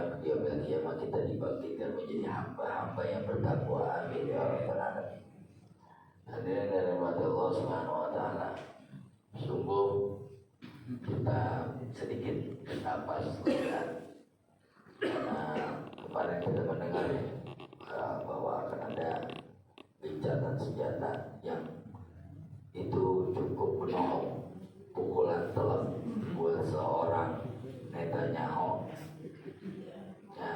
kelak yaumil qiyamah kita dibangkitkan menjadi hamba-hamba yang bertakwa. Amin ya rabbal alamin. Hadirin dan rahmat Allah Subhanahu wa taala. Sungguh kita sedikit bernapas lega karena kemarin kita mendengar bahwa akan ada gencatan senjata yang itu cukup menolong pukulan telak buat seorang Netanyahu. Ya,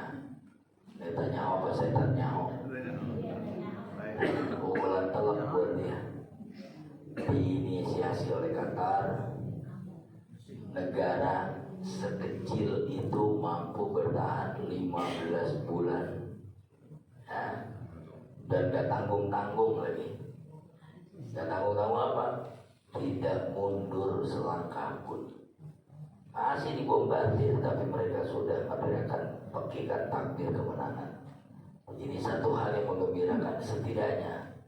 Netanyahu apa Netanyahu? Pukulan telak buat dia. Diinisiasi oleh Qatar. Negara sekecil itu mampu bertahan 15 bulan. Ya. Dan gak tanggung-tanggung lagi. Gak tanggung-tanggung apa? Tidak mundur selangkah pun. Masih dibombardir, tapi mereka sudah meneriakan pekikan takbir kemenangan. Ini satu hal yang menggembirakan. Setidaknya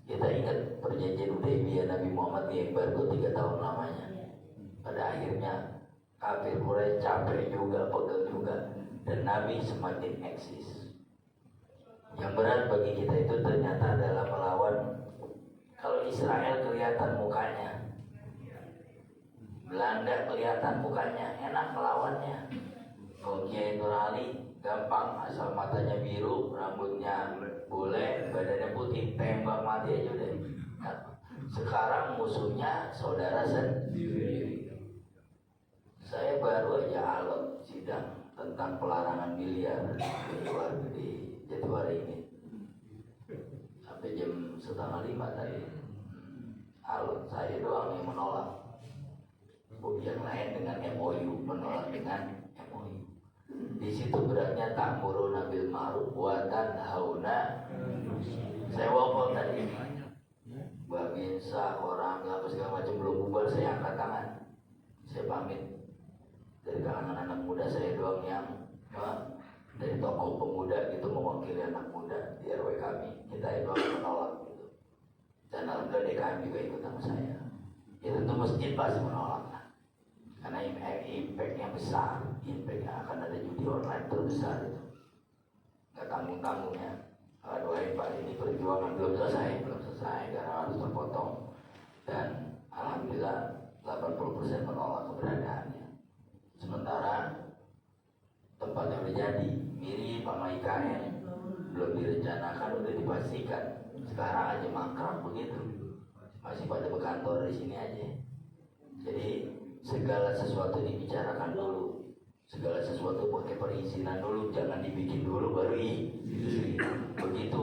kita ingat perjanjian Hudaybiyah Nabi Muhammad di embargo 3 tahun lamanya. Pada akhirnya kafir Quraisy capek juga, pegel juga, dan Nabi semakin eksis. Yang berat bagi kita itu ternyata adalah melawan. Kalau Israel kelihatan mukanya, Belanda kelihatan mukanya, enak melawannya. Kiai Nur Ali gampang, asal matanya biru, rambutnya bule, badannya putih, tembak mati aja udah. Sekarang musuhnya saudara sendiri. Saya baru aja alot sidang tentang pelarangan miliar di Jatiwaringin ini sampai jam 4:30 tadi. Alot saya doang yang menolak. Yang lain dengan MOU, menolak dengan MOU. Di situ beratnya ta'muruna bil ma'ruf wa tanhauna. Saya wafat tadi. Babinsa orang apa segala macam belum bubar, saya angkat tangan. Saya pamit. Dari kalangan anak muda saya doang yang dari tokoh pemuda itu mewakili anak muda di RW kami. Kita itu menolak gitu. Dan alhamdulillah DKM juga ikut sama saya. Ya tentu masjid pasti menolak lah. Karena impact yang besar, impact yang akan ada judi online terbesar itu. Gak tanggung-tanggungnya. Doain Pak, ini perjuangan belum selesai karena harus terpotong. Dan alhamdulillah 80% menolak keberadaannya. Sementara tempat yang udah jadi mirip sama IKN, belum direncanakan, udah dipastikan. Sekarang aja mangkrak begitu, masih pada berkantor di sini aja. Jadi segala sesuatu dibicarakan dulu, segala sesuatu pakai perizinan dulu, jangan dibikin dulu baru begitu.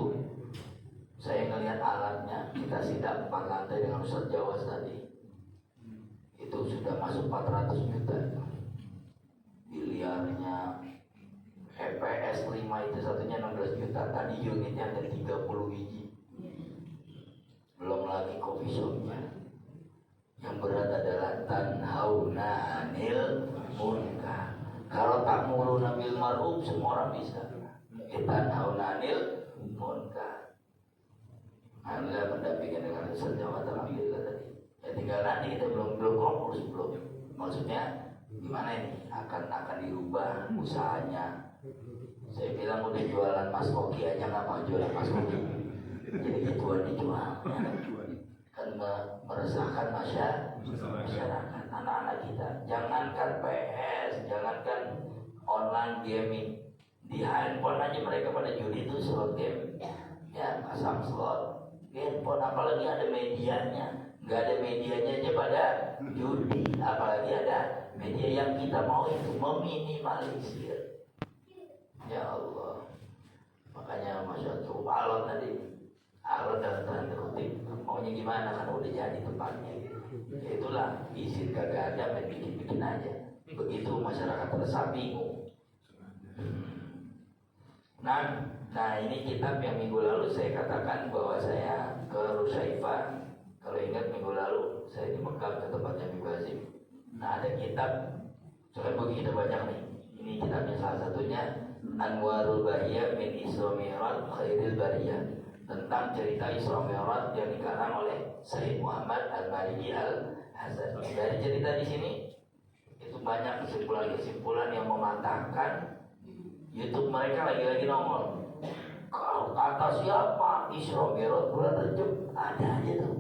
Saya ngelihat alatnya, kita sidak 4 lantai dengan Ustaz Jawas tadi, itu sudah masuk 400 juta. Biliarnya EPS 5 itu satunya 16 juta. Tadi unitnya ada 30 biji. Belum lagi coffee shopnya. Yang berat adalah tanhauna anil munkar. Kalau ta'muruna bil ma'ruf semua orang bisa. Tanhauna anil munkar. Alhamdulillah mendampingi dengan Ustaz Jawa alhamdulillah tadi. Ya tinggal nanti kita belum konkurs belum. Maksudnya gimana ini akan dirubah usahanya. Saya bilang udah jualan mas koki aja nggak mau jualan mas koki, jadi gituan dijual kan meresahkan masyarakat anak-anak kita. Jangankan PS, jangankan online gaming, di handphone aja mereka pada judi itu slot game ya, pasang slot handphone, apalagi ada medianya. Nggak ada medianya aja pada judi, apalagi ada media yang kita mau itu meminimalisir. Ya Allah, makanya Masya Allah alot tadi, alot dalam tanda kutip, maunya gimana kan udah jadi tempatnya. Ya itulah, izin kagak ada, main bikin-bikin aja. Begitu masyarakat resah bingung. Nah ini kitab yang minggu lalu saya katakan bahwa saya ke Rusaifah. Kalau ingat minggu lalu saya di Mekah ke tempatnya Habib Hazim. Nah ada kitab, soalnya bagi kita banyak nih. Ini kitabnya salah satunya Anwarul Bahiyah min Isra Mi'raj Khairil Bariyah, tentang cerita Isra Mi'raj yang dikarang oleh Sayyid Muhammad Al-Maliki Al-Hasan. Dari cerita di sini itu banyak kesimpulan-kesimpulan yang mematahkan YouTube mereka lagi-lagi nongol. Kalau kata siapa Isra Mi'raj bulan Rajab, ada aja tuh.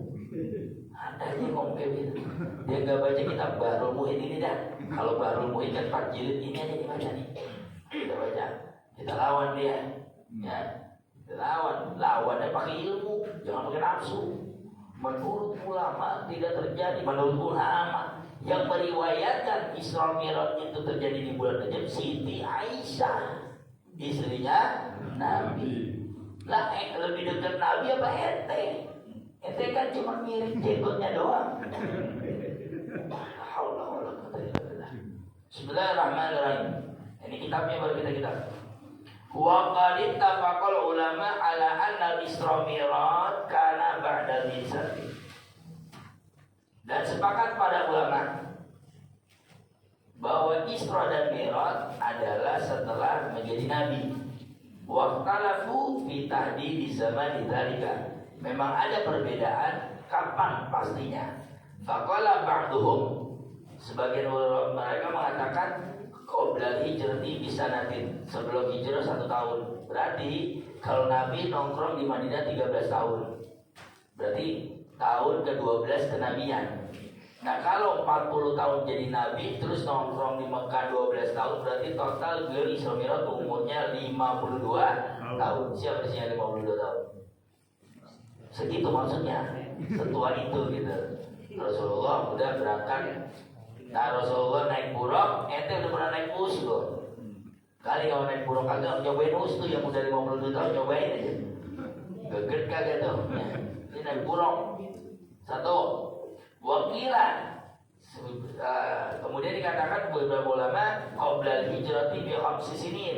Ada aja ngomong kayak gitu. Dia nggak baca kitab Bahrul Muhit ini dah. Kalau Bahrul Muhit kan 4 jilid, ini aja dibaca nih. Kita baca, kita lawan dia. Ya, kita lawannya pakai ilmu, jangan pakai nafsu. Menurut ulama tidak terjadi. Menurut ulama yang meriwayatkan Isra Mi'raj itu terjadi di bulan Rajab Siti Aisyah, istrinya Nabi. Lah lebih dekat Nabi apa ente? Ente kan cuma mirip jenggotnya doang. Bismillahirrahmanirrahim. Ini kitabnya baru kita. Wa qad ittafaqal ulama ala anna Isra Mi'raj kana ba'da al-Isra. Dan sepakat para ulama bahwa Isra dan Mi'raj adalah setelah menjadi nabi. Wa qalafu fi tahdidi zaman dzalika. Memang ada perbedaan kapan pastinya. Faqala ba'duhum, sebagian ulama mereka mengatakan qoblal hijrati bisanatin, sebelum hijrah 1 tahun. Berarti kalau Nabi nongkrong di Madinah 13 tahun, berarti tahun ke-12 kenabian. Nah kalau 40 tahun jadi Nabi terus nongkrong di Mekah 12 tahun, berarti total beliau Isra Mi'raj umurnya 52 tahun. Siapa di sini 52 tahun? Segitu maksudnya, setua itu gitu. Rasulullah udah berangkat. Nah Rasulullah naik buruk, ente udah pernah naik bus loh. Kali kalau naik buruk kagak, nyobain bus tuh yang udah 52 tahun, nyobain aja. Geget kagak tuh. Ini naik buruk. 1. Wakilan. Kemudian dikatakan beberapa ulama qoblal hijrati bi 5 sinin.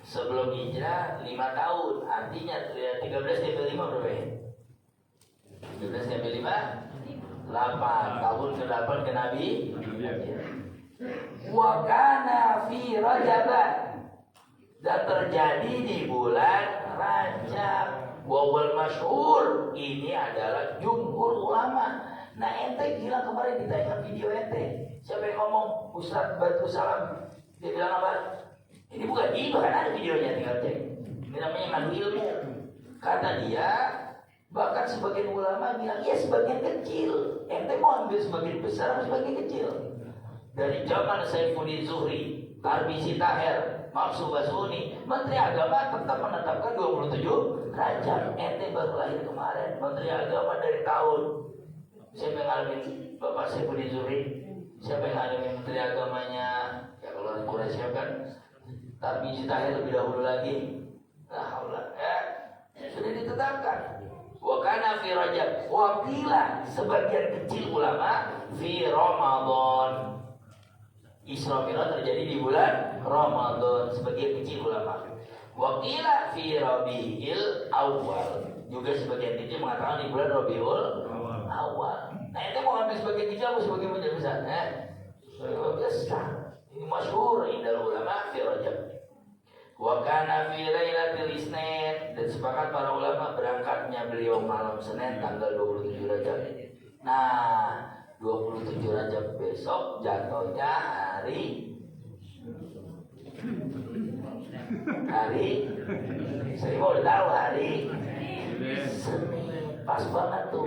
Sebelum hijrah 5 tahun. Artinya 13 diambil 5 berapa ya? 13 diambil 5 8 tahun ke-8 ke Nabi. Wa kana fi Rajab, dan terjadi di bulan Rajab. Wa wal masyhur, ini adalah jumhur ulama. Nah ente gila kemarin ditayangkan video ente. Siapa yang ngomong? Ustaz Batu Salam. Dia bilang apa? Ini bukan gila, kan ada videonya, tinggal cek. Ini namanya ngadu ilmu. Kata dia, bahkan sebagian ulama bilang, ya sebagian kecil. Ente mau ambil sebagian besar atau sebagian kecil? Dari zaman Saifuddin Zuhri, Tarbisi Taher, Maksud Basuni, Menteri Agama tetap menetapkan 27 Rajab. Ente baru lahir kemarin, Menteri Agama dari tahun. Siapa yang ngalamin Bapak Saifuddin Zuhri? Siapa yang ngalamin Menteri Agamanya? Ya kalau Quraisy kan Tarbisi Taher lebih dahulu lagi. Nah, Allah ya, sudah ditetapkan. Wa kana fi Rajab, wa qila, sebagian kecil ulama fi Ramadan. Isra Mi'raj terjadi di bulan Ramadan, sebagian kecil ulama. Wa qila fi Rabiul Awal, juga sebagian kecil mengatakan di bulan Rabiul Awal. Nah, itu mau ambil sebagian kecil atau sebagian besar? Sebagian besar. Ini masyhur indal ulama fi Rajab. Wa kana fi lailatul Isnin, dan sepakat para ulama berangkatnya beliau malam Senin tanggal 27 Rajab. Nah, 27 Rajab besok jatuhnya hari saya mau udah tahu hari Senin, pas banget tuh.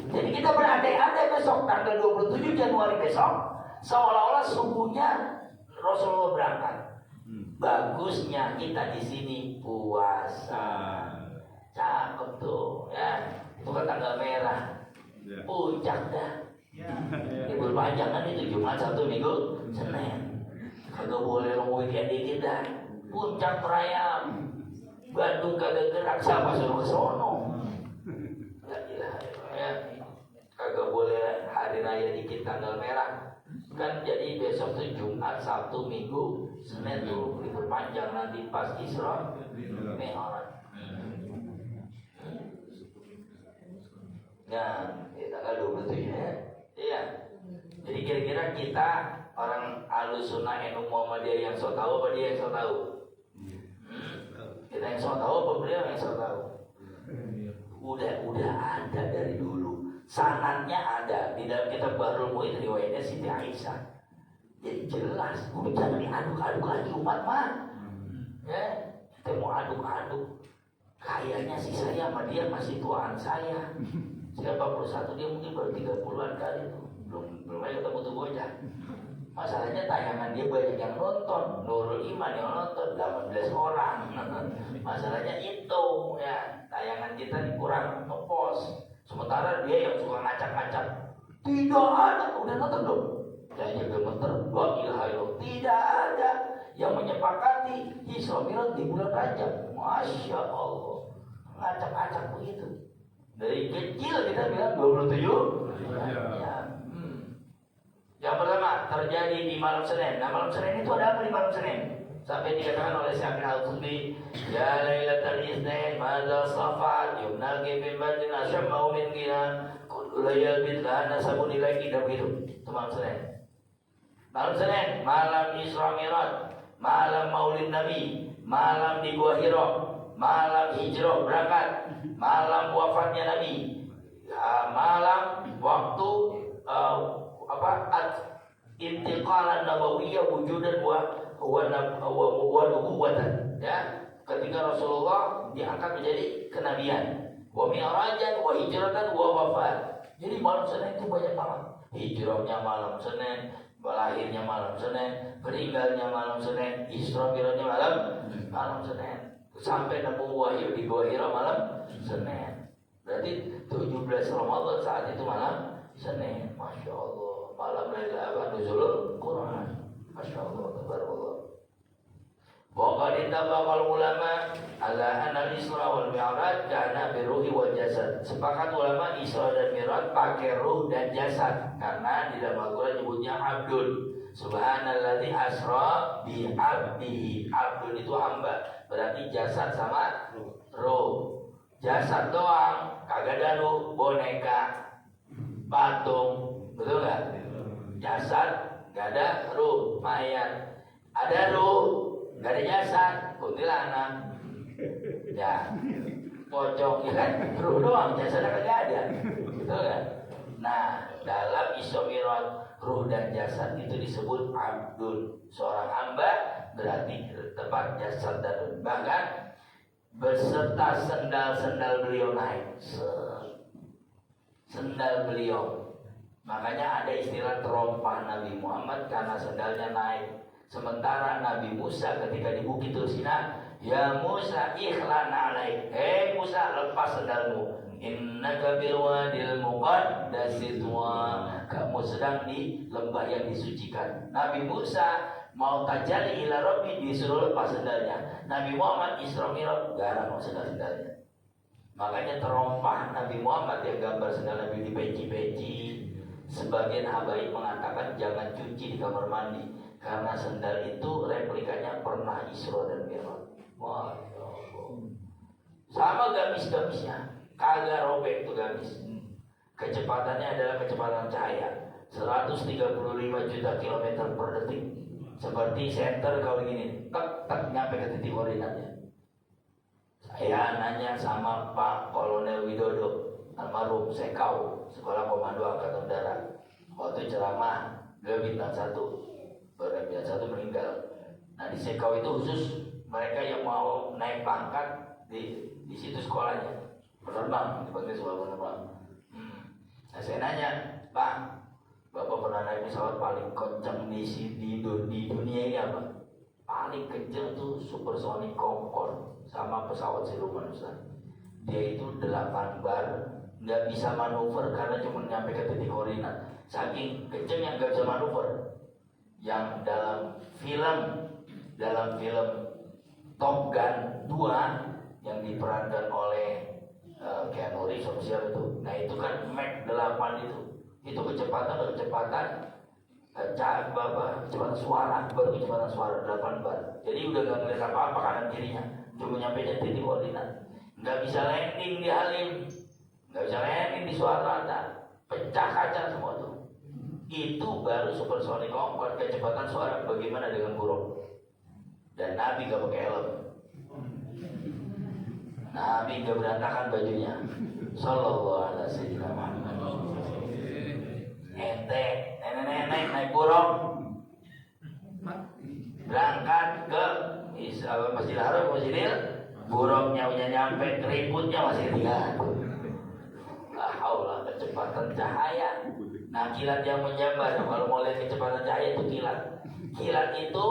Jadi kita berandai-andai besok tanggal 27 Januari besok seolah-olah subuhnya Rasulullah berangkat. Bagusnya kita di sini puasa, cakep tuh ya. Itu kan tanggal merah, puncak dah. Libur panjang kan itu Jumat, Sabtu, Minggu, Senin. Kagak boleh long weekend dikit dah. Puncak perayaan, Bandung kagak gerak, siapa suruh kesono? Ya, kagak boleh hari raya dikit tanggal merah. Kan jadi besok tuh Jumat, Sabtu, Minggu, Senin tuh libur panjang, nanti pas Isra Mi'raj. Nah, tanggal 27 ya. Iya. Jadi kira-kira kita orang Ahlussunnah NU Muhammadiyah yang so tahu apa dia yang so tahu? Kita yang so tahu apa beliau yang so tahu? Udah ada dari dulu. Sanadnya ada di dalam kitab Bahrul Muhit, riwayatnya Siti Aisyah. Jadi jelas, jangan diaduk-aduk lagi umat mah. Ya, kita mau aduk-aduk. Kayaknya si saya sama dia masih tuaan saya. Saya 41, dia mungkin baru 30-an kali itu. Belum aja ketemu tuh bocah. Masalahnya tayangan dia banyak yang nonton. Nurul Iman yang nonton 18 orang. Masalahnya itu ya, tayangan kita ini kurang ngepost. Sementara dia yang suka ngacak-ngacak. Tidak ada, udah nonton dong. Kayaknya gemeter, tidak ada yang menyepakati Isra Mi'raj di bulan Rajab. Masya Allah, ngacak-ngacak begitu. Dari kecil kita bilang 27 ya. Yang pertama terjadi di malam Senin. Nah, malam Senin itu ada apa di malam Senin? Sampai dikatakan oleh Syekh Al-Qutbi, ya Lailatul Itsnain madza safat yumnaqi bin badin asyamau min gina kullu laylatin la nasabun ilaiki, dan begitu. Itu malam Senin. Malam Senin, malam Isra Mi'raj, malam Maulid Nabi, malam di Gua Hira, malam hijrah berangkat, malam wafatnya Nabi, ya, malam waktu intiqalan nabawiyyah wujudan wa nubuwatan, ya, ketika Rasulullah diangkat menjadi kenabian, wa mi'rajan wa hijratan wa wafat. Jadi malam Senin itu banyak banget. Hijrahnya malam Senin, lahirnya malam Senin, meninggalnya malam Senin, Isra Mi'rajnya malam Senin, sampai nemu wahyu di Gua Hira malam Senin. Berarti 17 Ramadan saat itu malam Senin. Masya Allah, malam Lailatul Nuzulul Quran. Masya Allah, tabarakallah. Wa qad ittafaqal ulama ala anna al-Isra wal Mi'raj kana biruhi wal jasad. Sepakat ulama Isra dan Mi'raj pakai ruh dan jasad, karena di dalam Al-Qur'an nyebutnya abdun. Subhanalladzi asra bi 'abdihi. Abdun itu hamba, berarti jasad sama ruh. Jasad doang, kagak ada ruh, boneka, patung, betul nggak? Jasad nggak ada ruh, mayat. Ada ruh, nggak ada jasad, kuntilanak, ya, pocong, ya kan? Ruh doang, jasadnya kagak ada, betul nggak? Nah, dalam Isra Mi'raj, ruh dan jasad itu disebut abdul, seorang hamba, berarti tempat jasad dan ruh. Bahkan beserta sendal-sendal beliau naik, sendal beliau. Makanya ada istilah terompah Nabi Muhammad karena sendalnya naik. Sementara Nabi Musa ketika di Bukit Tursina, ya Musa ikhlan alaik, hei Musa lepas sendalmu, innaka bil wadil muqaddasi tuwa, kamu sedang di lembah yang disucikan. Nabi Musa mau tajalli ila rabbi disuruh lepas sendalnya. Nabi Muhammad Isra Mi'raj garang sendal-sendalnya. Makanya terompah Nabi Muhammad yang gambar sendal Nabi dipeci-peci. Sebagian habaib mengatakan jangan cuci di kamar mandi, karena sendal itu replikanya pernah Isra dan Mi'raj. Wah, sama gamis-gamisnya, kagak robek tuh gamis. Kecepatannya adalah kecepatan cahaya 135 juta kilometer per detik. Seperti senter kalau gini, tak nyampe ke titik koordinatnya. Saya nanya sama Pak Kolonel Widodo, almarhum Sekau, Sekolah Komando Angkatan Darat. Waktu ceramah, dia bintang 1, bintang 1 meninggal. Nah di Sekau itu khusus mereka yang mau naik pangkat di situ sekolahnya, penerbang, dipanggil sekolah penerbang. Nah saya nanya, Pak, Bapak pernah naik pesawat paling kencang di dunia ini apa? Paling kencang tuh supersonic Concorde sama pesawat siluman Ustaz. Dia itu 8 bar, nggak bisa manuver karena cuma nyampe ke titik koordinat. Saking kencangnya nggak bisa manuver. Yang dalam film Top Gun 2 yang diperankan oleh Keanu Reeves siapa itu? Nah itu kan Mach 8 itu kecepatan kecepatan suara, baru kecepatan suara 8 bar. Jadi udah nggak ngeliat apa-apa kanan kirinya, cuma nyampe di titik koordinat. Nggak bisa landing di Halim, nggak bisa landing di Suarata, pecah kaca semua tuh. Itu baru supersonic Concorde, kecepatan suara. Bagaimana dengan burung? Dan Nabi nggak pakai helm, Nabi nggak berantakan bajunya, Sallallahu alaihi wasallam. Ente nenek naik burung, berangkat ke Masjidil Haram, Masjidil buruknya udah nyampe, keriputnya masih lihat. La haula, kecepatan cahaya. Nah, kilat yang menyambar, kalau mau lihat kecepatan cahaya itu kilat. Kilat itu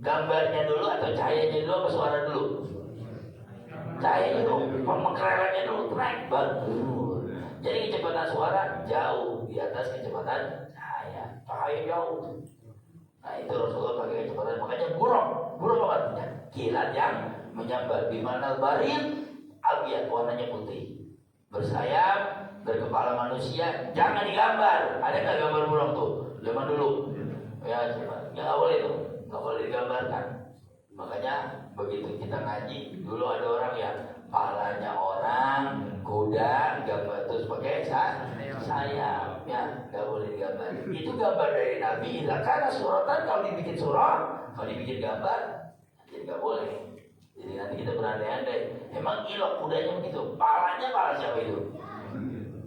gambarnya dulu atau cahayanya dulu apa suara dulu? Cahayanya dulu, pemengkererannya dulu, naik baru. Jadi kecepatan suara jauh di atas kecepatan cahaya. Cahaya jauh. Nah, itu Rasulullah pakai kecepatan, makanya buruk apa artinya? Kilat yang menyambar. Bimanal barin abiyat, warnanya putih, bersayap, berkepala manusia. Jangan digambar. Ada nggak gambar burung tuh zaman dulu? Ya nggak boleh tuh, nggak boleh digambarkan. Makanya begitu kita ngaji, dulu ada orang yang palanya orang, kuda, gambar terus pakai sayap, ya nggak boleh digambar. Itu gambar dari Nabi. Karena suratan kalau dibikin surah, kalau dibikin gambar, jadi nggak boleh. Jadi nanti kita berandai-andai. Emang ilok kudanya begitu, palanya pala siapa itu?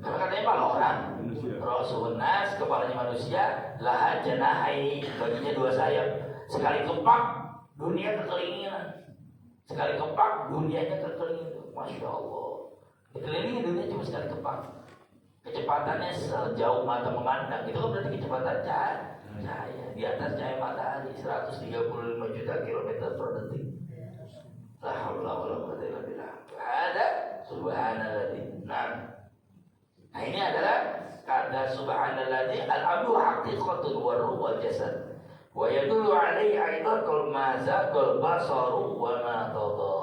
Karena katanya pala orang. Rasulun nas, kepalanya manusia, laha janahai, baginya dua sayap. Sekali kepak, dunia kekelinginan. Sekali kepak, dunianya kekelinginan. Masya Allah. Dikelilingi dunia cuma sekali kepak. Kecepatannya sejauh mata memandang. Itu kan berarti kecepatan cahaya. Di atas cahaya matahari 135 juta kilometer per detik. La haula wala quwwata illa billah. Ada subhanalladzi. Nah, ini adalah kata subhanalladzi al-amru haqiqatun wa ruh wal jasad. Wa yadullu alaihi aidan qul ma zaqal basaru wa ma tadha.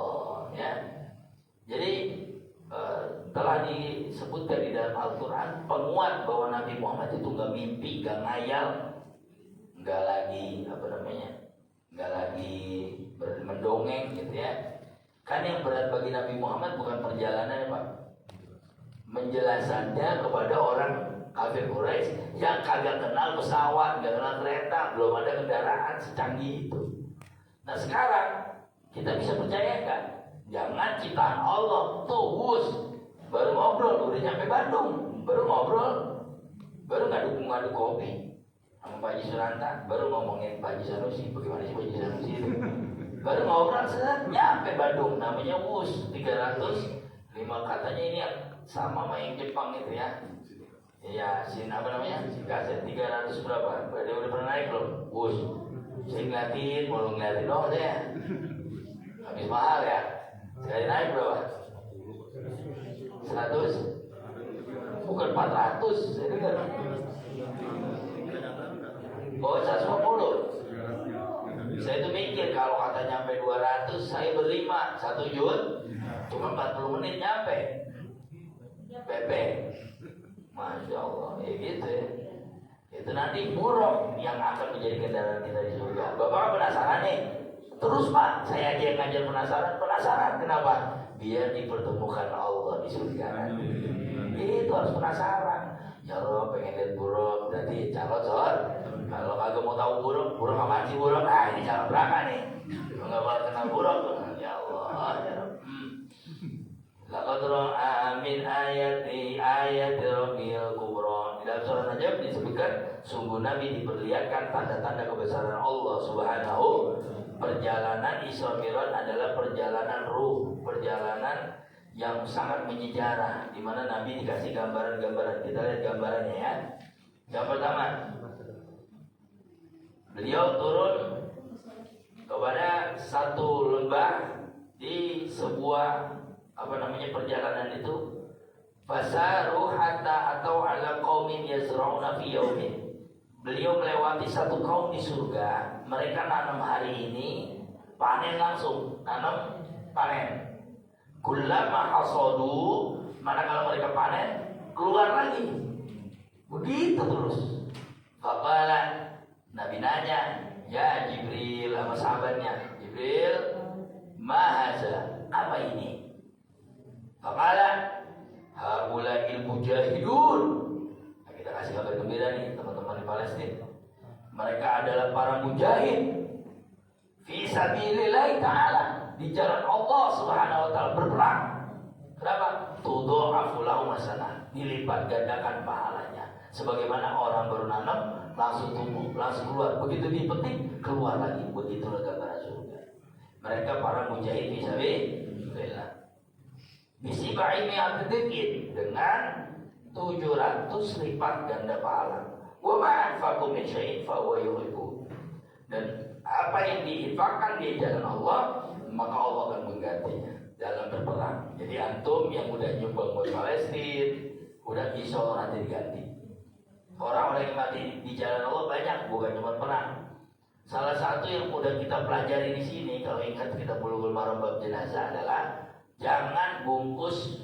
Ya. Jadi telah disebutkan di dalam Al-Quran penguat bahwa Nabi Muhammad itu nggak mimpi, nggak ngayal, nggak lagi nggak lagi mendongeng gitu ya. Kan yang berat bagi Nabi Muhammad bukan perjalanannya, Pak, menjelasannya kepada orang kafir Quraisy yang kagak kenal pesawat, nggak kenal kereta, belum ada kendaraan secanggih itu. Nah sekarang kita bisa percayakan, jangan ciptaan Allah tuh baru ngobrol udah nyampe Bandung, baru ngobrol, baru ngadu kopi sama Pak Haji Suranta, baru ngomongin Pak Haji Sanusi, bagaimana sih Pak Haji Sanusi itu, baru ngobrol nyampe Bandung, namanya 305 katanya ini sama yang Jepang itu ya. Iya, apa namanya? Kaset 300 berapa? Berarti udah pernah naik belum? Saya ngeliatin, mau ngeliatin dong saya. Habis mahal ya. Sekali naik berapa? 100? Bukan 400, saya dengar. Oh, 150. Saya itu mikir kalau kata nyampe 200, saya berlima 1 juz, cuma 40 menit nyampe. PP. Masya Allah, ya gitu ya. Itu nanti buruk yang akan menjadi kendaraan kita di surga. Bapak penasaran nih? Terus Pak, saya aja yang ngajar penasaran kenapa? Biar dipertemukan Allah di surga nanti. Itu harus penasaran. Ya Allah pengen lihat buruk, berarti calon soal. Kalau kagak mau tahu buruk apaan sih buruk? Nah ini calon berapa nih? Kalau nggak mau kenal buruk, ya Allah, ya Rabbi. Laqad ra'a min ayati rabbil kubra. Di dalam surah Najm disebutkan sungguh Nabi diperlihatkan tanda-tanda kebesaran Allah Subhanahu. Perjalanan Isra Mi'raj adalah perjalanan ruh, perjalanan yang sangat menyejarah, di mana Nabi dikasih gambaran-gambaran. Kita lihat gambarannya ya. Yang pertama, beliau turun kepada satu lembah di sebuah perjalanan itu. Fasaru hatta atau ala qaumin yazra'una fi yaumin. Beliau melewati satu kaum di surga. Mereka nanam hari ini, panen langsung, nanam panen. Kullama hasadu, manakala mereka panen, keluar lagi. Begitu terus. Faqala, Nabi nanya, ya Jibril sama sahabatnya, Jibril, ma haza, apa ini? Faqala, haula'il mujahidun. Nah, kita kasih kabar gembira nih teman-teman di Palestina. Mereka adalah para mujahid fi sabilillah ta'ala, di jalan Allah Subhanahu wa taala berperang. Kenapa? Tudha'afu lahum hasanah, dilipat gandakan pahalanya. Sebagaimana orang baru nanam langsung tumbuh, langsung keluar. Begitu dipetik keluar lagi. Begitulah gambaran surga. Mereka para mujahid fisabilillah. Bisibai mi'atidin dengan 700 lipat ganda pahala. Wa ma'anfaqu min syai'in fa huwa yuhibbu. Dan apa yang diinfakkan di jalan Allah, maka Allah akan menggantinya dalam berperang. Jadi antum yang udah nyumbang buat Palestina, udah insya nanti diganti. Orang-orang yang mati di jalan Allah banyak, bukan cuma perang. Salah satu yang udah kita pelajari di sini, kalau ingat kita Bulughul Maram bab jenazah adalah jangan bungkus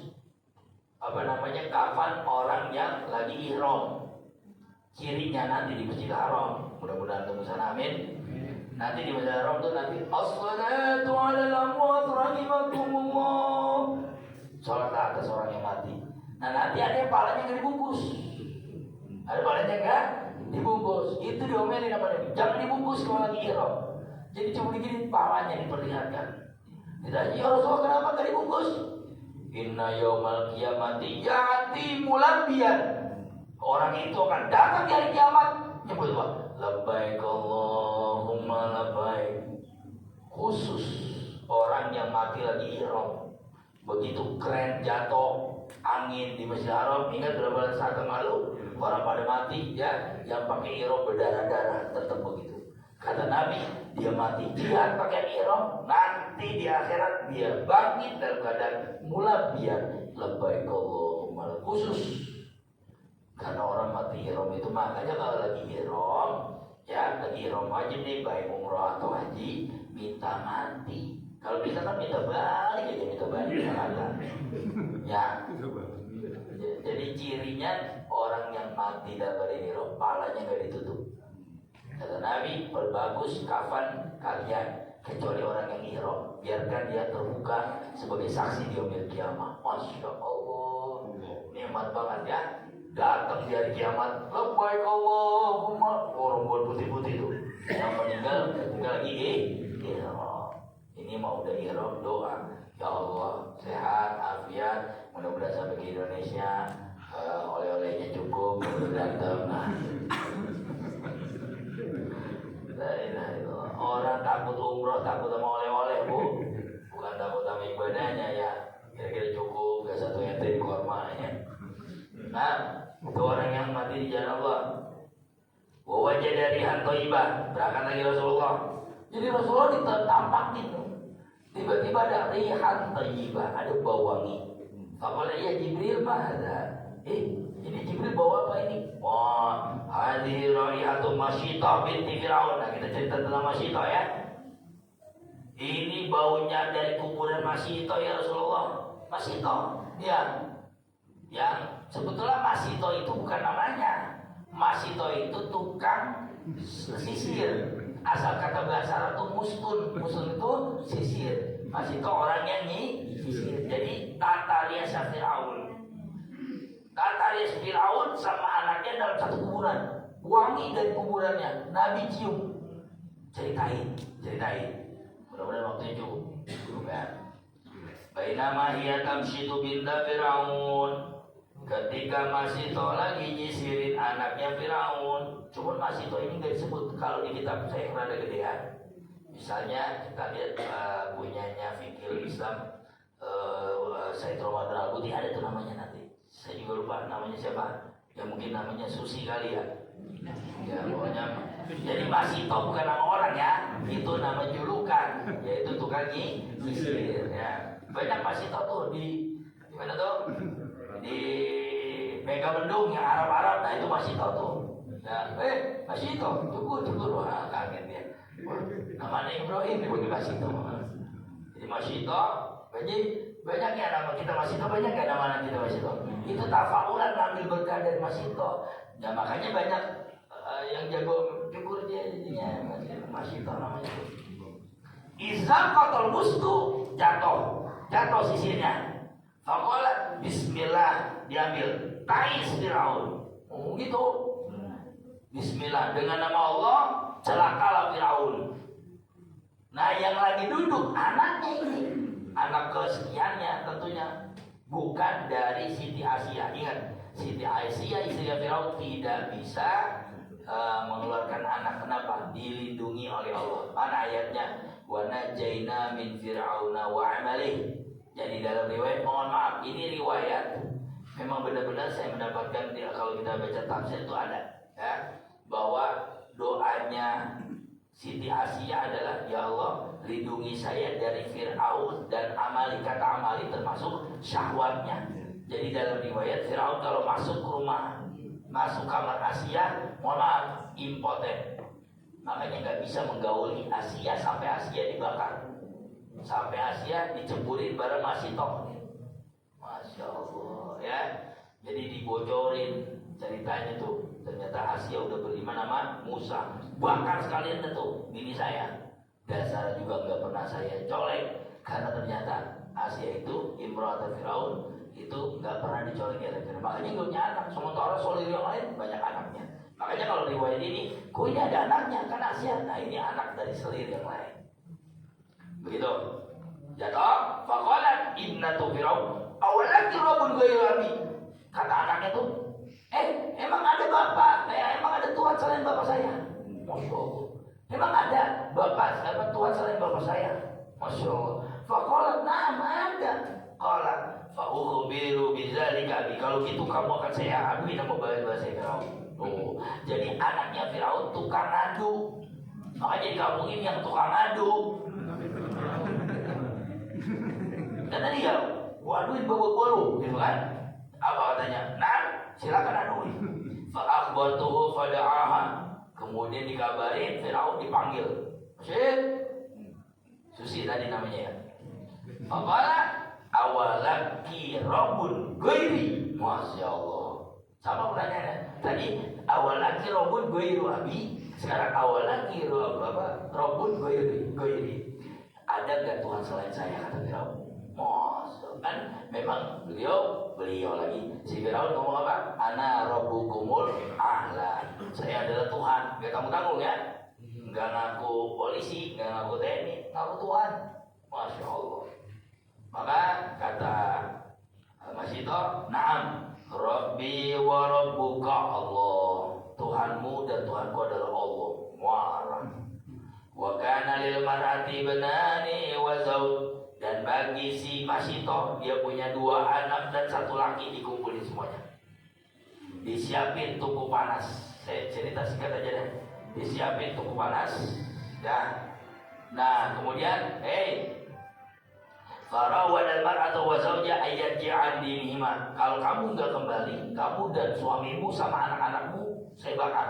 kafan orang yang lagi ihram. Cirinya nanti di Masjidil Haram, mudah-mudahan temu sana, amin. Nanti di Masjidil Haram tuh nanti as-salatu 'alal amwat rahimakumullah. Salat atas orang yang mati. Nah nanti ada yang palanya nggak dibungkus, ada palanya nggak dibungkus. Itu diomelin apa nih? Jangan dibungkus kalau lagi ihram. Jadi cuma begini palanya diperlihatkan. Ditanya, ya Rasulullah kenapa nggak dibungkus? Inna yaumal qiyamati ya'ti mulabbiyan. Orang itu akan datang di hari kiamat nyebut apa? Labbaik Allahumma labbaik. Khusus orang yang mati lagi ihram. Begitu keren jatuh angin di Masjidil Haram, ingat berapa saat yang lalu orang pada mati ya, yang pakai ihram berdarah-darah, tetap begitu. Kata Nabi, dia mati jihad pakai ihram, nanti di akhirat dia bangkit dalam keadaan mulabbiyan. Labbaik Allahumma. Khusus karena orang mati ihram itu, makanya kalau lagi ihram, ya lagi ihram wajib nih, baik umroh atau haji, minta mati. Kalau bisa kan minta balik aja, minta balik ya. Jadi cirinya orang yang mati dalam ihram, palanya nggak ditutup. Kata Nabi, perbagus kafan kalian kecuali orang yang ihram, biarkan dia terbuka sebagai saksi di yaumil kiamah. Masya Allah, nikmat banget ya. Datang di hari kiamat, labbaik Allahumma, orang buat putih-putih itu yang meninggal lagi ihram. Ini mau udah ihram, doa, ya Allah sehat, afiat, mudah-mudahan sampai ke Indonesia, oleh-olehnya cukup, datang. Orang takut umroh, takut sama oleh-oleh, Bu, bukan takut sama ibadahnya ya. Kira-kira cukup, gak satu ente di korma ya. Nah, itu orang yang mati di jalan Allah. Wajah dari hantu ibah, berangkat lagi Rasulullah. Jadi Rasulullah ditampakin, tiba-tiba ada rihan thayyibah, ada bau wangi. Faqala ya Jibril, mahadha? Ini Jibril bawa apa ini? Wah, hadhihi raihatu Masyitah binti Fir'aun. Nah, kita cerita tentang Masyitah ya. Ini baunya dari kuburan Masyitah ya Rasulullah. Masyitah, ya. Yang sebetulnya Masyitah itu bukan namanya. Masyitah itu tukang sisir. Asal kata bahasa Arab itu mustun. Mustun itu sisir. Masyitah orang yang sisir. Jadi tata riasa Fir'aun. Tata riasa Fir'aun sama anaknya dalam satu kuburan. Wangi dari kuburannya. Nabi cium. Ceritain. Mudah-mudahan waktunya cukup ya. Bainama hiya tamshitu binta Fir'aun. Ketika Masyitah lagi nyisirin anaknya Fir'aun. Cuma Masyitah ini gak disebut. Kalau di kitab saya rada gedean. Misalnya kita lihat punyanya Fikih Islam, Said Ramadan Al-Buti, ada tuh namanya nanti. Saya juga lupa namanya siapa. Ya mungkin namanya Susi kali ya. Ya pokoknya. Jadi Masyitah bukan nama orang ya. Itu nama julukan. Yaitu tukang nyisir ya. Banyak Masyitah tuh di mana tuh? Di Megabendung yang Arab-Arab, nah itu Masyitah tuh. Ya, Masyitah, cukur, wah kaget dia. Namanya Ibrahim dipanggil Masyitah. Jadi Masyitah, banyak ya nama kita Masyitah, banyak ya nama kita Masyitah. Itu tafaulan ngambil berkah dari Masyitah. Ya makanya banyak yang jago cukur dia jadinya Masyitah namanya. Izal qatol mustu, jatuh sisirnya. Faqala bismillah, diambil. Tais Fir'aun. Gitu. Bismillah, dengan nama Allah celakalah Fir'aun. Nah yang lagi duduk anaknya ini, anak kesekiannya tentunya, bukan dari Siti Asia. Ingat, Siti Aisyah istri Firaun tidak bisa mengeluarkan anak. Kenapa? Dilindungi oleh Allah. Mana ayatnya? Wa najaina min fir'auna wa amalih. Jadi dalam riwayat, mohon maaf, ini riwayat memang benar-benar saya mendapatkan, kalau kita baca tafsir itu ada ya, bahwa doanya Siti Aisyah adalah, ya Allah lindungi saya dari Fir'aun dan amali. Kata amali termasuk syahwatnya. Jadi dalam riwayat Fir'aun kalau masuk ke rumah, masuk kamar Asia, mohon maaf, impoten. Makanya nggak bisa menggauli Asia sampai Asia dibakar, sampai Asia dicemburin bareng Masito. Masya Allah ya. Jadi dibocorin ceritanya tuh. Ternyata Asia udah beriman sama Musa. Bakar sekalian tuh bini saya. Dasar juga nggak pernah saya colek. Karena ternyata Asia itu Imra'at Firaun itu nggak pernah dicolek oleh Firaun. Makanya nggak punya anak. Sementara Solih yang lain banyak anaknya. Makanya kalau riwayat ini, kok ini ada anaknya kan Asia. Nah ini anak dari selir yang lain. Begitu. Jatuh. Faqalat ibnatu Firaun awalaki rabbun ghairu abi. Kata anaknya tuh, emang ada bapak? Emang ada Tuhan selain bapak saya? Masya Allah. Emang ada bapak, Tuhan selain bapak saya? Masya Allah. Faqalat na'am ada. Qalat fa'ukhbiru bidzalika. Kalau gitu kamu akan saya adui nama bahasa Firaun. Oh, jadi anaknya Firaun tukang adu. Makanya di kampung ini yang tukang adu. Dan tadi ya, waduin bawa lu, gitu kan? Apa katanya? Nah, silakan aduin. Fa'akhbartuhu fada'aha. Kemudian dikabarin Firaun dipanggil. Susi tadi namanya ya. Faqala awalaki rabbun ghairi. Masya Allah. Sama pertanyaannya. Tadi awalaki rabbun ghairu abi. Sekarang awalaki rabbun ghairi. Ada gak Tuhan selain saya, kata Firaun? Masya kan memang beliau lagi. Si Firaun ngomong apa? Ana rabbukumul a'la. Saya adalah Tuhan. Gak tanggung-tanggung ya. Gak ngaku polisi, gak ngaku TNI, ngaku Tuhan. Masya Allah. Maka kata Masito, na'am, Rabbi wa rabbuka Allah. Tuhanmu dan Tuhanku adalah Allah. Warah. Wa kana lil mar'ati banani wa zawj. Dan bagi si Masito, dia punya 2 anak dan 1 laki, dikumpulin semuanya. Disiapin tungku panas. Saya cerita singkat aja deh. Disiapin tungku panas. Ya. Nah, kemudian, Farawa dan mar'atu wa zawja ayyarji'an dinihima. Kalau kamu enggak kembali, kamu dan suamimu sama anak-anakmu saya bakar.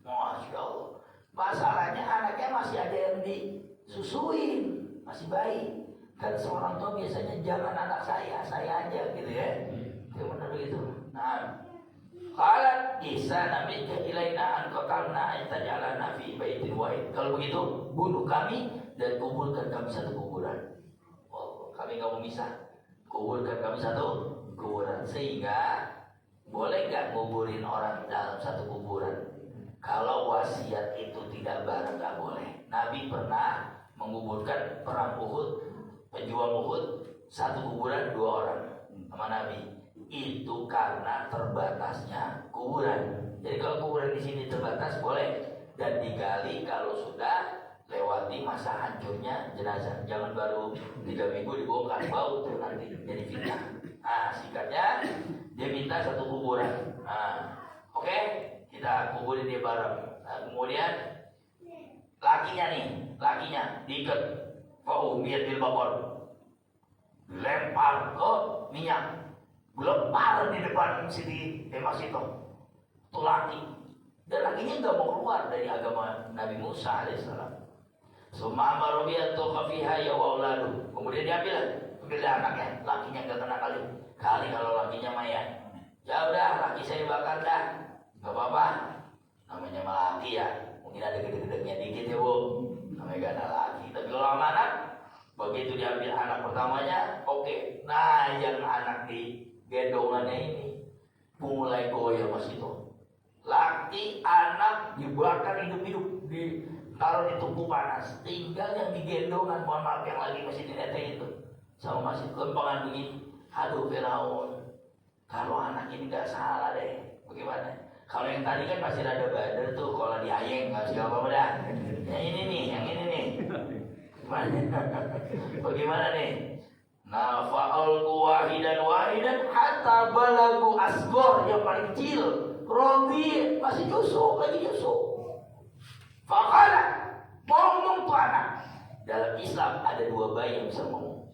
Masya Allah. Masalahnya anaknya masih ada yang disusuin, masih bayi. Dan seorang tua biasanya jangan anak saya aja gitu ya. Gimana begitu? Nah, qalat ihsana minka ilaina an qatalna aytajalana fi baitin wahid. Kalau begitu, bunuh kami dan kuburkan kami satu kuburan. Kami nggak mau misah, kuburkan kami satu kuburan. Sehingga boleh nggak nguburin orang dalam satu kuburan? Kalau wasiat itu tidak bareng nggak boleh. Nabi pernah menguburkan perang Uhud, pejuang Uhud, satu kuburan 2 orang sama Nabi. Itu karena terbatasnya kuburan. Jadi kalau kuburan di sini terbatas boleh, dan digali kalau sudah lewati masa hancurnya jenazah. Jangan baru 3 minggu dibongkar, bau tuh nanti jadi fitnah. Nah, singkatnya dia minta satu kuburan. Nah, oke, kita kuburin dia bareng. Nah, kemudian lakinya diikat, fa'umiyat bil bakor, lempar ke minyak, lempar di depan Siti Masito. Itu laki, dan lakinya nggak mau keluar dari agama Nabi Musa alaihissalam. Summa marobiyatu kafiha ya wauladu. Kemudian diambil anaknya, lakinya nggak kena kali kalau lakinya mayat. Ya udah, laki saya bakar dah, nggak apa-apa. Namanya laki ya, mungkin ada gede-gedenya dikit ya bu. Namanya gak ada laki. Tapi kalau anak, begitu diambil anak pertamanya, oke. Nah, yang anak di gendongannya ini mulai goyah Mas itu. Laki anak dibakar hidup-hidup, ditaruh di tungku panas. Tinggal yang digendongan, mohon maaf yang lagi masih dineteng itu, sama masih lempangan begini. Aduh Firaun, Kalau anak ini nggak salah deh, bagaimana? Kalau yang tadi kan pasti ada badar tuh, kalau di Ayeng nggak siapa dah. Yang ini nih. Bagaimana nih? Nafa'al wahidan hatta balagu asgor, yang paling kecil. Robi masih lagi nyusu. Fakala ngomong tuh anak. Dalam Islam ada 2 bayi yang bisa ngomong.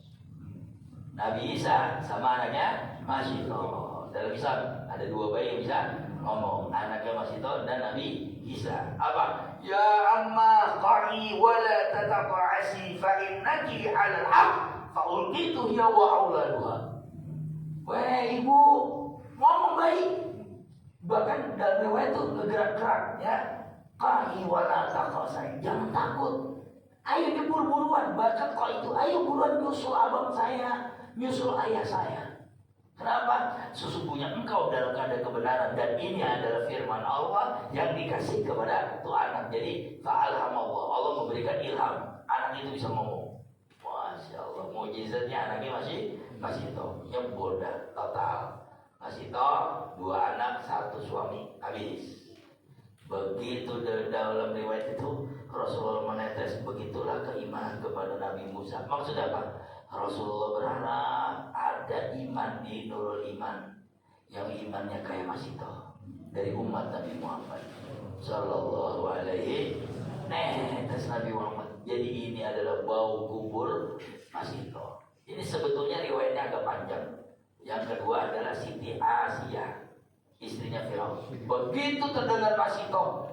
Nabi Isa sama anaknya Masito. Dalam Islam ada 2 bayi yang bisa ngomong, anaknya Masito dan Nabi Isa. Apa? Ya amma qari wala tataqasi fa innaki 'alal haq fa ulqitu hiya wa auladuha. Weh ibu, ngomong baik. Bahkan dalam riwayat itu ngegerak-gerak ya. Qari wala tataqasi, jangan takut. Ayo diburu-buruan, bahkan kalau itu ayo buruan nyusul abang saya, nyusul ayah saya. Kenapa? Sesungguhnya engkau dalam keadaan kebenaran, dan ini adalah firman Allah yang dikasih kepada tuh anak. Jadi fa'alhamallah, Allah memberikan ilham, anak itu bisa ngomong. Masya Allah, mujizatnya anaknya masih toh, nyeboda total. Masih toh, 2 anak 1 suami, habis. Begitu dalam riwayat itu Rasulullah menetes, begitulah keimanan kepada Nabi Musa. Maksudnya apa? Rasulullah berharap ada iman di Nurul Iman yang imannya kayak Masito dari umat Nabi Muhammad Sallallahu Alaihi Netes Nabi Muhammad. Jadi ini adalah bau kubur Masito. Ini sebetulnya riwayatnya agak panjang. Yang kedua adalah Siti Asia, istrinya Firaun. Begitu terdengar Masito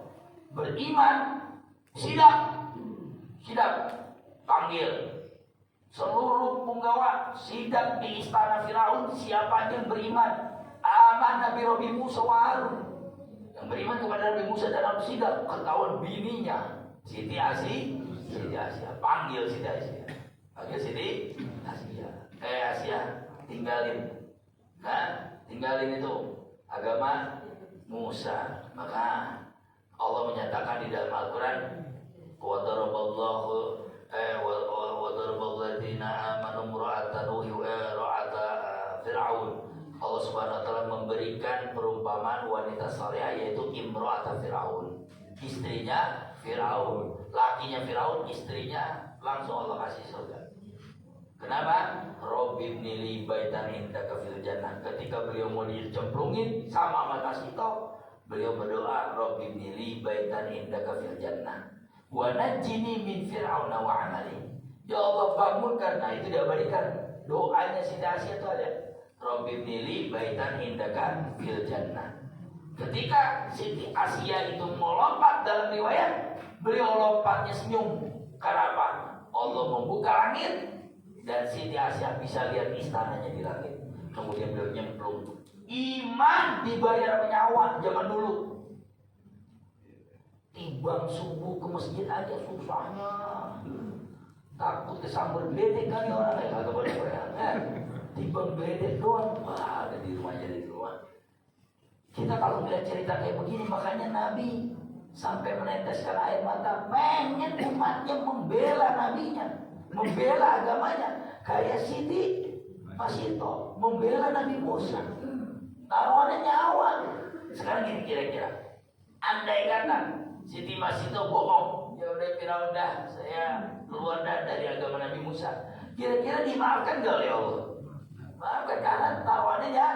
beriman, sidap, panggil seluruh punggawa, sidang di istana Firaun. Siapa yang beriman? Aman Nabi Robi Musa wa Harun. Yang beriman kepada Nabi Musa dalam sidang, ketahuan bininya Siti Asia. Panggil Siti Asia. Asia, tinggalin. Tinggalin itu agama Musa. Maka Allah menyatakan di dalam Al-Quran, wa daraballahu Fir'aun. Allah Subhanahu wa taala memberikan perumpamaan wanita salehah, yaitu imra'ata Fir'aun, istrinya Fir'aun, lakinya Fir'aun, istrinya langsung Allah kasih surga. Kenapa? Rabbi ibnili baitan indaka fil jannah. Ketika beliau mau dicemplungin sama Mas Masito, beliau berdoa, Rabbi ibnili baitan indaka fil jannah wa najjini min fir'auna wa amali. Ya Allah, bangunkan. Nah, itu diabadikan doanya Siti Asia itu ada, Rabbi ibnili baitan indaka fil jannah. Ketika Siti Asia itu mau lompat, dalam riwayat beliau lompatnya senyum. Karena apa? Allah membuka langit dan Siti Asia bisa lihat istananya di langit. Kemudian beliau nyemplung. Iman dibayar nyawa zaman dulu. Timbang subuh ke masjid aja susahnya. Takut kesambar beledek kali orang kayak kagak boleh timbang beledek doang, wah ada di rumah. Kita kalau melihat cerita kayak begini, makanya Nabi sampai meneteskan air mata, pengen umatnya membela nabinya, membela agamanya, kayak Siti Masito membela Nabi Musa. Taruhannya nyawa. Sekarang gini kira-kira, andai kata Siti Masito bohong, ya udah Firaun dah, saya keluar dah dari agama Nabi Musa, kira-kira dimaafkan gak oleh Allah? Maafkan, karena taruhannya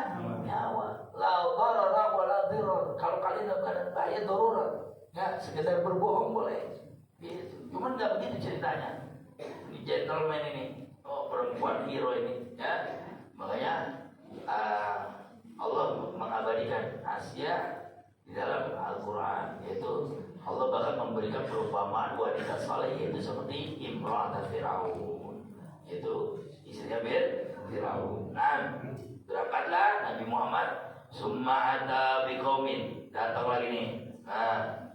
nyawa. La darara wa la dirar. Kalau kalian dalam keadaan bahaya, darurat. Ya, sekedar berbohong boleh. Gitu. Cuman gak begitu ceritanya. Ini gentleman ini, perempuan hero ini, ya. Makanya Allah mengabadikan Asia di dalam Al-Quran, yaitu Allah bahkan memberikan perumpamaan wanita saleh, yaitu seperti imra'at Fir'aun, yaitu istrinya Fir'aun. Nah, berangkatlah Nabi Muhammad, summa ata biqaumin, datang lagi nih. Nah,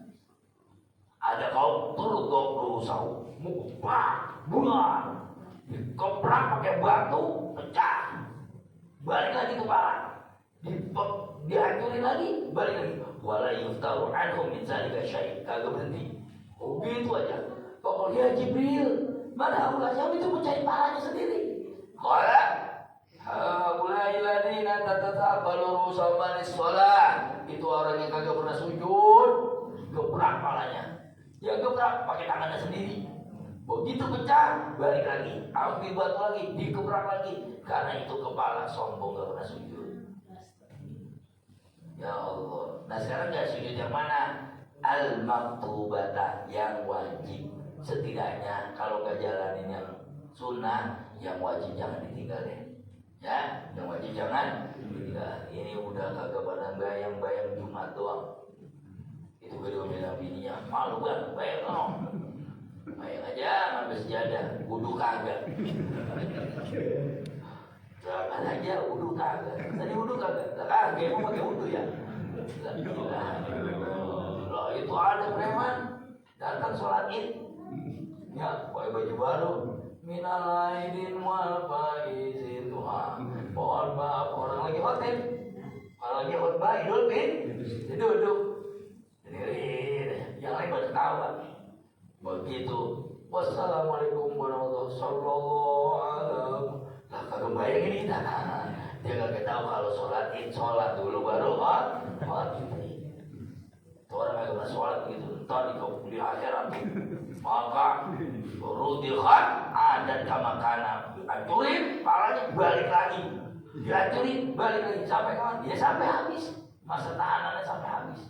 ada kaum turut berusaha, mukbah, bulan, dikeprak pakai batu, pecah, balik lagi kepala, dihancurin lagi, balik lagi. Wala yuftaru anhum min zalika syai', kagak berhenti. Oh gitu aja. Pokoknya Jibril, mana Allah, siapa itu mencari palanya sendiri. Qala Haulai ladina tatataqalu rusamanis shalah. Itu orang yang kagak pernah sujud, gebrak palanya. Ya gebrak pakai tangannya sendiri. Begitu pecah, balik lagi, ambil batu lagi, digebrak lagi. Karena itu kepala sombong gak pernah sujud. Ya Allah. Nah sekarang gak sujud yang mana? Al-maktubata, yang wajib. Setidaknya kalau gak jalanin yang sunnah, yang wajib jangan ditinggalin. Ya, yang wajib jangan ditinggalin. Ini udah kagak pada bayang-bayang Jumat doang. Itu kedua bilang bininya, malu kan, bayang dong. Bayang aja ngambil sejadah, wudu kagak. Jangan aja wudu kagak. Tadi wudu kagak. Lah kagak mau pakai wudu ya. Lah itu ada preman datang sholat Id. Ya, pakai baju baru. Minal aidin wal faizin Tuhan. Mohon maaf orang lagi khotib. Orang lagi khotbah Idul Fitri. Duduk. Sendiri. Yang lain pada ketawa. Begitu. Wassalamualaikum warahmatullahi wabarakatuh. Lah kagak bayang ini kita. Dia kagak tahu kalau sholat Id, sholat dulu baru khotbah. Itu orang kagak pernah sholat gitu. Entar di akhirat maka rudikhat adat kamakana, hancurin palanya, balik lagi, dihancurin balik lagi sampai kapan? Ya sampai habis, masa tahanannya sampai habis.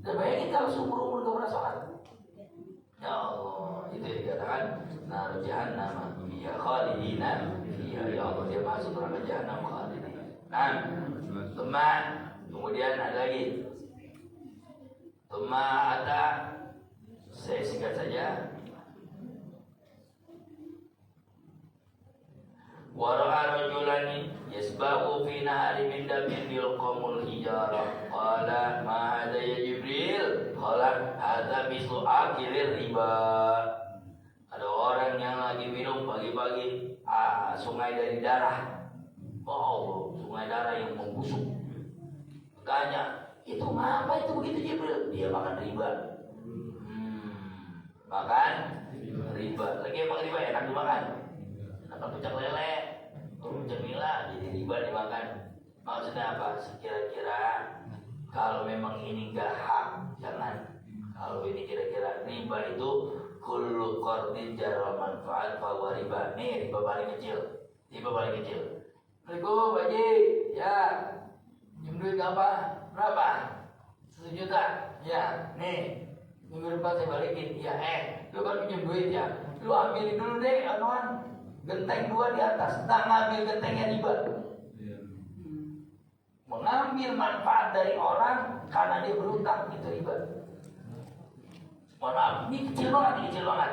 Dan bayangin kalau seumur-umur gak pernah sholat. Ya Allah, itu yang dikatakan nar jahannam fiha khalidina fiha. Ya Allah, dia masuk neraka jahannam khalidina. Nah, teman, kemudian ada lagi teman ada, saya singkat saja. Wara'a rajulani yasbaqu fi nahari min damin yulqamul hijara. Qala ma hadha ya Jibril? Qala hadha mislu akilir riba. Ada orang yang lagi minum pagi-pagi sungai dari darah. Oh, sungai darah yang membusuk. Tanya, itu ngapa itu begitu Jibril? Dia makan riba. Makan riba. Lagi emang riba enak dimakan. Makan pucak lele, cemila, jadi riba dimakan. Maksudnya apa? Kira-kira kalau memang ini gak hak, jangan. Kalau ini kira-kira riba itu kullu qardin jaral manfaat fahuwa riba. Nih riba paling kecil. Riba paling kecil. Assalamualaikum Pak Haji. Ya, pinjam duit apa? Berapa? 1 juta. Ya, nih minggu depan saya balikin. Ya, lu kan pinjam duit ya. Lu ambilin dulu deh anuan genteng 2 di atas. Tak ngambil gentengnya riba. Mengambil manfaat dari orang karena dia berutang, itu riba. Mohon maaf, ini kecil banget.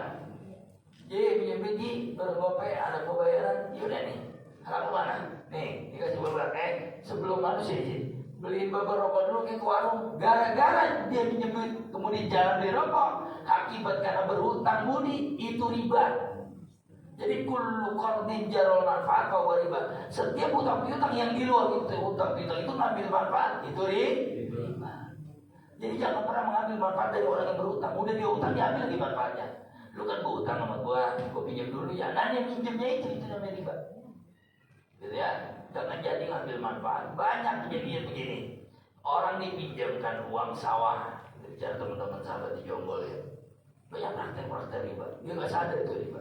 Jadi pinjam duit bergope ada pembayaran. Yaudah nih, halaku mana? Nih, dikasih beberapa. Sebelum manusia beliin beberapa rokok dulu ke warung. Gara-gara dia pinjam duit kemudian jalan beli rokok, akibat karena berhutang budi, itu riba. Jadi kullu qardin jaral manfaat fahuwa riba. Setiap hutang piutang yang di luar itu hutang piutang itu ngambil manfaat, itu riba. Jadi jangan pernah mengambil manfaat dari orang yang berhutang. Udah dia hutang diambil lagi manfaatnya. Lu kan berhutang sama gua pinjam dulu ya. Nah yang pinjamnya itu namanya riba. Gitu ya. Jangan jadi ngambil manfaat. Banyak kejadian begini. Orang dipinjamkan uang sawah. Bicara teman-teman sahabat di Jonggol ya. Banyak praktek riba. Dia nggak sadar itu riba.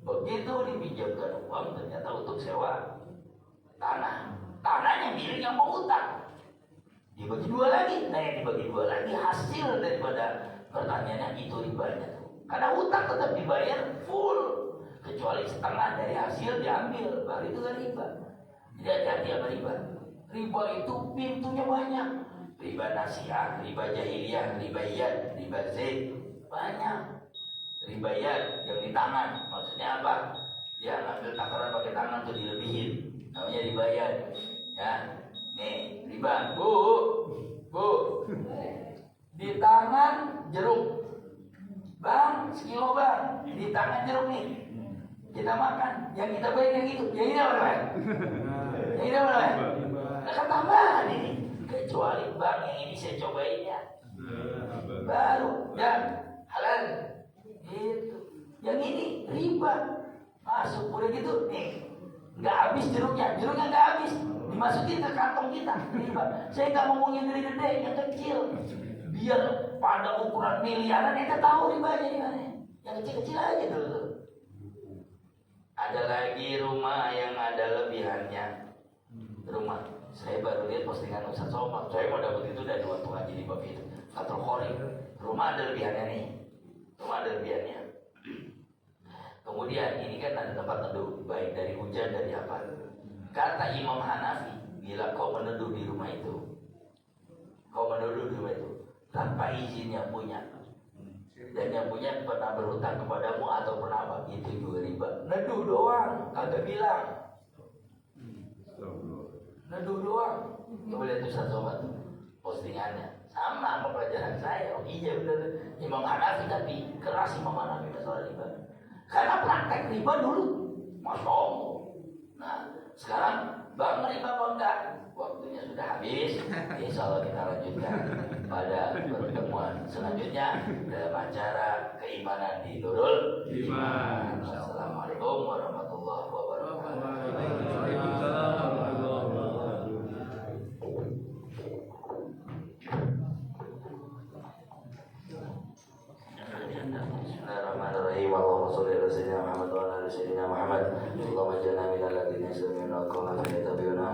Begitu dipinjamkan uang ternyata untuk sewa tanah. Tanahnya milik yang mau utang. Dibagi 2 lagi. Nah yang dibagi 2 lagi hasil daripada pertaniannya itu ribanya tuh. Karena utang tetap dibayar full. Kecuali setengah dari hasil diambil. Baru itu kan riba. Jadi hati-hati sama riba. Riba itu pintunya banyak. Riba nasiah, riba jahiliyah, riba iyad, riba zaid. Banyak. Riba iyad yang di tangan. Maksudnya apa? Dia ngambil takaran pakai tangan tuh dilebihin. Namanya riba iyad. Ya. Nih, riba. Bu. Di tangan jeruk. Bang, sekilo bang. Di tangan jeruk nih. Kita makan. Yang kita bayar yang itu. Yang ini apa bang? Yang ini apa bang? Kan tambahan ini. Kecuali bang yang ini saya cobain ya. Baru. Dan halal. Itu. Yang ini riba. Masuk. Udah gitu. Nih. nggak habis jeruknya nggak habis, dimasukin ke kantong kita. Riba. Saya nggak ngomongin dari gede, yang kecil. Biar pada ukuran miliaran kita tahu ribanya di mana. Yang kecil-kecil aja dulu. Ada lagi rumah yang ada lebihannya. Rumah, saya baru lihat postingan Ustaz Somad. Saya mau dapat itu dari waktu ngaji di bab itu. Fathul Qorib. Rumah ada lebihannya nih. Rumah ada lebihannya. Kemudian ini kan ada tempat teduh, baik dari hujan dari apa. Kata Imam Hanafi, bila kau meneduh di rumah itu, tanpa izin yang punya, dan yang punya pernah berhutang kepadamu atau pernah apa, itu juga riba. Neduh doang, kagak bilang. Neduh doang. Coba lihat Ustaz Somad postingannya, sama apa pelajaran saya. Oh iya benar, Imam Hanafi tapi keras Imam Hanafi masalah riba. Karena praktek riba dulu, Masya Allah. Nah, sekarang bang riba apa enggak? Waktunya sudah habis. Insya Allah kita lanjutkan pada pertemuan selanjutnya dalam acara keimanan di Nurul Iman. Assalamualaikum warahmatullahi wabarakatuh. Bismillahirrahmanirrahim. Allahumma sholli ala sayyidina Muhammad wa ala ali sayyidina Muhammad. Allahumma ij'alna minal ladzina yastami'una al-qawla fayattabi'una